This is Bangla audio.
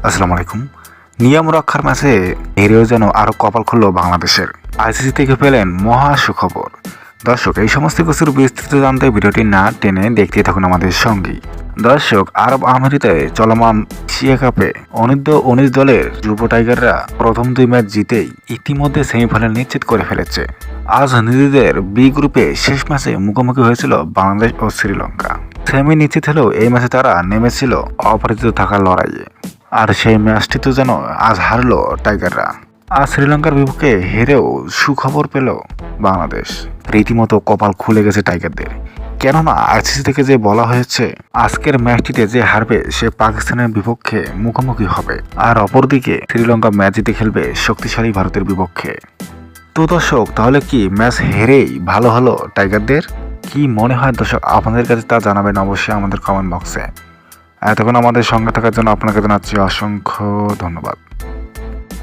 আসসালামু আলাইকুম। নিয়ম রক্ষার ম্যাচে হেরেও যেন আরও কপাল খুলল বাংলাদেশের। আইসিসি থেকে পেলেন মহা সুখবর। দর্শক, এই সমস্ত কিছুর বিস্তৃত জানতে ভিডিওটি না টেনে দেখতে থাকুন আমাদের সঙ্গী। দর্শক, আরব আমিরাতে চলমান এশিয়া কাপে অনূর্ধ্ব-19 দলের যুব টাইগাররা প্রথম 2 ম্যাচ জিতেই ইতিমধ্যে সেমিফাইনাল নিশ্চিত করে ফেলেছে। আজ নিজেদের বি গ্রুপে শেষ ম্যাচে মুখোমুখি হয়েছিল বাংলাদেশ ও শ্রীলঙ্কা। সেমি নিশ্চিত হলেও এই ম্যাচে তারা নেমেছিল অপরাজিত থাকার লড়াইয়ে। আর সেই ম্যাচটি তো যেন আজ হারলো টাইগাররা। আর শ্রীলঙ্কার বিপক্ষে হেরেও সুখবর পেল বাংলাদেশ। রীতিমতো কপাল খুলে গেছে টাইগারদের। কেননা আইসিসি থেকে যে বলা হয়েছে আজকের ম্যাচটিতে যে হারবে সে পাকিস্তানের বিপক্ষে মুখোমুখি হবে, আর অপরদিকে শ্রীলঙ্কা ম্যাচ জিতে খেলবে শক্তিশালী ভারতের বিপক্ষে। তো দর্শক, তাহলে কি ম্যাচ হেরেই ভালো হলো টাইগারদের? কি মনে হয় দর্শক, আপনাদের কাছে তা জানাবেন অবশ্যই আমাদের কমেন্ট বক্সে। এতক্ষণ আমাদের সঙ্গে থাকার জন্য আপনাকে জানাচ্ছি অসংখ্য ধন্যবাদ।